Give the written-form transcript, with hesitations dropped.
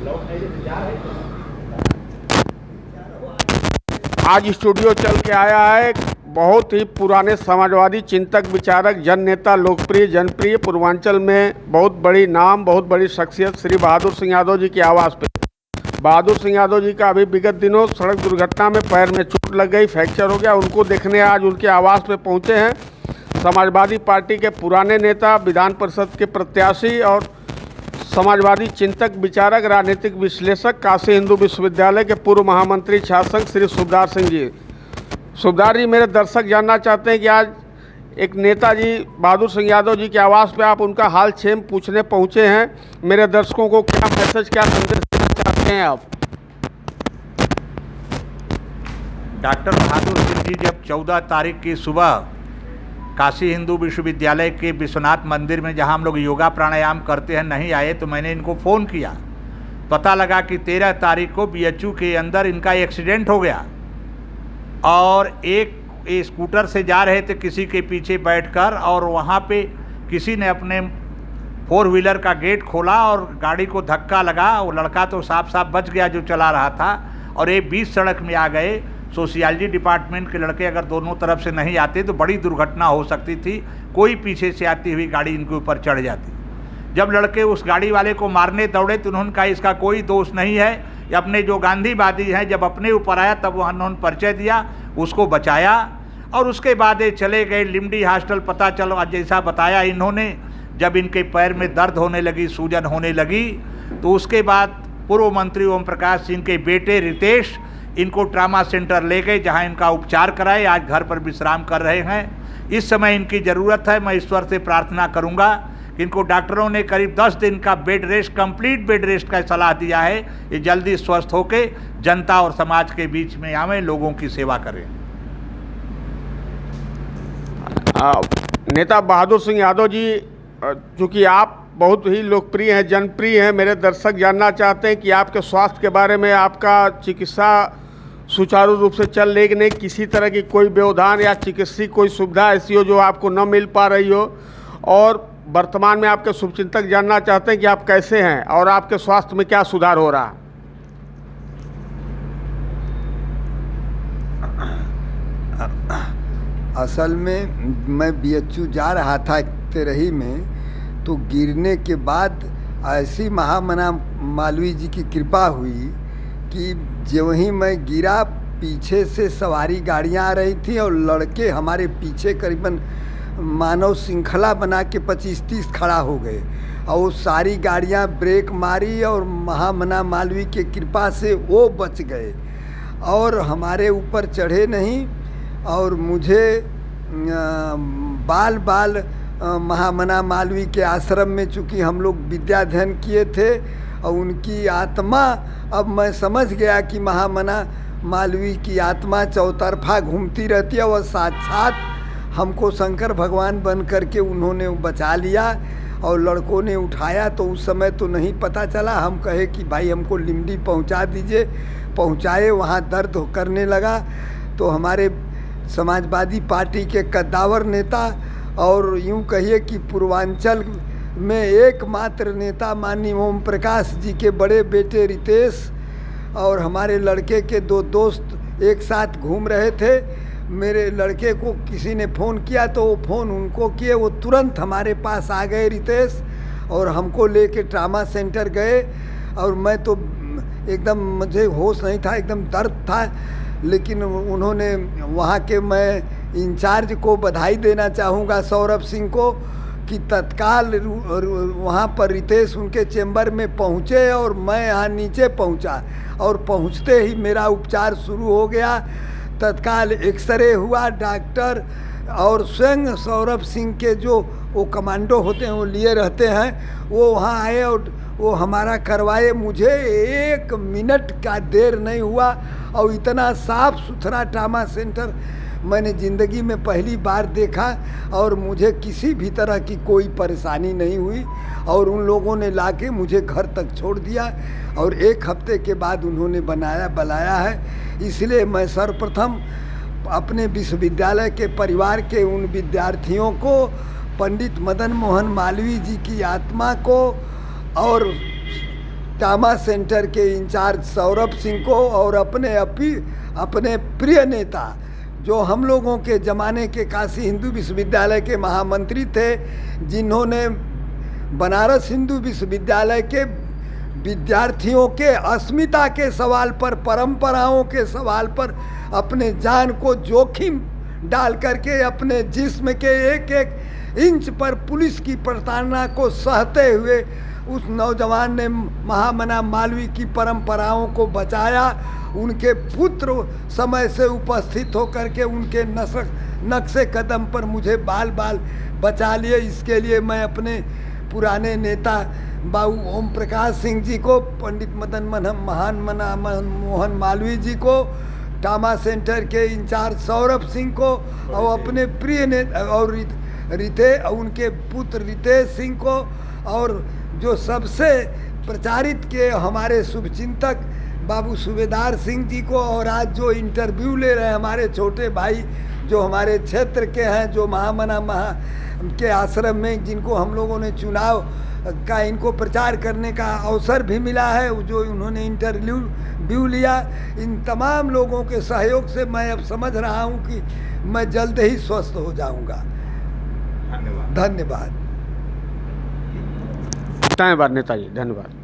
आज स्टूडियो चल के आया है बहुत ही पुराने समाजवादी चिंतक, विचारक, जन नेता, लोकप्रिय, जनप्रिय, पूर्वांचल में बहुत बड़ी नाम, बहुत बड़ी शख्सियत श्री बहादुर सिंह यादव जी की आवाज़ पे। बहादुर सिंह यादव जी का अभी विगत दिनों सड़क दुर्घटना में पैर में चोट लग गई, फ्रैक्चर हो गया। उनको देखने आज उनके आवास पे पहुंचे हैं समाजवादी पार्टी के पुराने नेता, विधान परिषद के प्रत्याशी और समाजवादी चिंतक, विचारक, राजनीतिक विश्लेषक, काशी हिंदू विश्वविद्यालय के पूर्व महामंत्री छात्र संघ श्री सुखदार सिंह जी। सुखदार जी, मेरे दर्शक जानना चाहते हैं कि आज एक नेताजी बहादुर सिंह यादव जी के आवास पे आप उनका हाल क्षेम पूछने पहुंचे हैं। मेरे दर्शकों को क्या मैसेज, क्या संदेश देना चाहते हैं आप? डॉक्टर बहादुर सिंह जी जब 14 तारीख की सुबह काशी हिंदू विश्वविद्यालय के विश्वनाथ मंदिर में जहां हम लोग योगा प्राणायाम करते हैं नहीं आए, तो मैंने इनको फ़ोन किया। पता लगा कि 13 तारीख को बीएचयू के अंदर इनका एक्सीडेंट हो गया और एक स्कूटर से जा रहे थे किसी के पीछे बैठकर, और वहां पे किसी ने अपने 4 व्हीलर का गेट खोला और गाड़ी को धक्का लगा। वो लड़का तो साफ साफ बच गया जो चला रहा था, और ये बीच सड़क में आ गए। सोशियोलॉजी डिपार्टमेंट के लड़के अगर दोनों तरफ से नहीं आते तो बड़ी दुर्घटना हो सकती थी। कोई पीछे से आती हुई गाड़ी इनके ऊपर चढ़ जाती। जब लड़के उस गाड़ी वाले को मारने दौड़े तो उन्होंने कहा इसका कोई दोष नहीं है, अपने जो गांधीवादी हैं, जब अपने ऊपर आया तब वहाँ उन्होंने परिचय दिया, उसको बचाया और उसके बाद ये चले गए लिमडी हॉस्टल। पता चला जैसा बताया इन्होंने, जब इनके पैर में दर्द होने लगी, सूजन होने लगी, तो उसके बाद पूर्व मंत्री ओम प्रकाश सिंह के बेटे रितेश इनको ट्रामा सेंटर ले गए, जहां इनका उपचार कराए। आज घर पर विश्राम कर रहे हैं। इस समय इनकी ज़रूरत है। मैं ईश्वर से प्रार्थना करूंगा कि इनको डॉक्टरों ने करीब 10 दिन का bed rest, complete bed rest का सलाह दिया है। ये जल्दी स्वस्थ होकर जनता और समाज के बीच में आवें, लोगों की सेवा करें। नेता बहादुर सिंह यादव जी, चूँकि आप बहुत ही लोकप्रिय हैं, जनप्रिय हैं, मेरे दर्शक जानना चाहते हैं कि आपके स्वास्थ्य के बारे में, आपका चिकित्सा सुचारू रूप से चल रही कि नहीं, किसी तरह की कोई व्यवधान या चिकित्सीय कोई सुविधा ऐसी हो जो आपको न मिल पा रही हो, और वर्तमान में आपके शुभचिंतक जानना चाहते हैं कि आप कैसे हैं और आपके स्वास्थ्य में क्या सुधार हो रहा है? असल में मैं बीएचयू जा रहा था तेरही में, तो गिरने के बाद ऐसी महामना मालवीय जी की कृपा हुई कि जो ही मैं गिरा, पीछे से सवारी गाड़ियां आ रही थी और लड़के हमारे पीछे करीबन मानव श्रृंखला बना के 25-30 खड़ा हो गए, और वो सारी गाड़ियां ब्रेक मारी और महामना मालवीय के कृपा से वो बच गए और हमारे ऊपर चढ़े नहीं। और मुझे बाल बाल महामना मालवीय के आश्रम में, चूँकि हम लोग विद्या अध्ययन किए थे, और उनकी आत्मा, अब मैं समझ गया कि महामना मालवीय की आत्मा चौतरफा घूमती रहती है, और साक्षात हमको शंकर भगवान बन करके उन्होंने बचा लिया और लड़कों ने उठाया। तो उस समय तो नहीं पता चला, हम कहे कि भाई हमको लिमडी पहुंचा दीजिए, पहुंचाए, वहाँ दर्द करने लगा। तो हमारे समाजवादी पार्टी के कद्दावर नेता और यूं कहिए कि पूर्वांचल में एकमात्र नेता माननीय ओम प्रकाश जी के बड़े बेटे रितेश और हमारे लड़के के 2 दोस्त एक साथ घूम रहे थे। मेरे लड़के को किसी ने फ़ोन किया तो वो फ़ोन उनको किए, वो तुरंत हमारे पास आ गए रितेश, और हमको लेके ट्रामा सेंटर गए। और मैं तो एकदम, मुझे होश नहीं था, एकदम दर्द था, लेकिन उन्होंने वहाँ के, मैं इंचार्ज को बधाई देना चाहूँगा सौरभ सिंह को, कि तत्काल वहाँ पर रितेश उनके चेंबर में पहुँचे और मैं यहाँ नीचे पहुँचा, और पहुँचते ही मेरा उपचार शुरू हो गया। तत्काल एक्सरे हुआ, डॉक्टर और स्वयं सौरभ सिंह के जो वो कमांडो होते हैं, वो लिए रहते हैं, वो वहाँ आए और वो हमारा करवाए। मुझे 1 मिनट का देर नहीं हुआ, और इतना साफ सुथरा ट्रामा सेंटर मैंने ज़िंदगी में पहली बार देखा, और मुझे किसी भी तरह की कोई परेशानी नहीं हुई, और उन लोगों ने लाके मुझे घर तक छोड़ दिया, और 1 हफ्ते के बाद उन्होंने बुलाया है। इसलिए मैं सर्वप्रथम अपने विश्वविद्यालय के परिवार के उन विद्यार्थियों को, पंडित मदन मोहन मालवीय जी की आत्मा को और टामा सेंटर के इंचार्ज सौरभ सिंह को और अपने प्रिय नेता जो हम लोगों के ज़माने के काशी हिंदू विश्वविद्यालय के महामंत्री थे, जिन्होंने बनारस हिंदू विश्वविद्यालय के विद्यार्थियों के अस्मिता के सवाल पर, परंपराओं के सवाल पर अपने जान को जोखिम डाल करके अपने जिस्म के एक एक इंच पर पुलिस की प्रताड़ना को सहते हुए उस नौजवान ने महामना मालवीय की परंपराओं को बचाया। उनके पुत्र समय से उपस्थित होकर के उनके नक्शे कदम पर मुझे बाल बाल बचा लिए। इसके लिए मैं अपने पुराने नेता बाबू ओम प्रकाश सिंह जी को, पंडित मदन मोहन मालवीय जी को, टामा सेंटर के इंचार्ज सौरभ सिंह को और अपने प्रिय नेता और उनके पुत्र रितेश सिंह को और जो सबसे प्रचारित के हमारे शुभचिंतक बाबू सूबेदार सिंह जी को, और आज जो इंटरव्यू ले रहे हैं हमारे छोटे भाई जो हमारे क्षेत्र के हैं, जो महामना के आश्रम में जिनको हम लोगों ने चुनाव का इनको प्रचार करने का अवसर भी मिला है, जो उन्होंने इंटरव्यू लिया, इन तमाम लोगों के सहयोग से मैं अब समझ रहा हूं कि मैं जल्द ही स्वस्थ हो जाऊंगा। धन्यवाद। धन्यवाद नेताजी, धन्यवाद।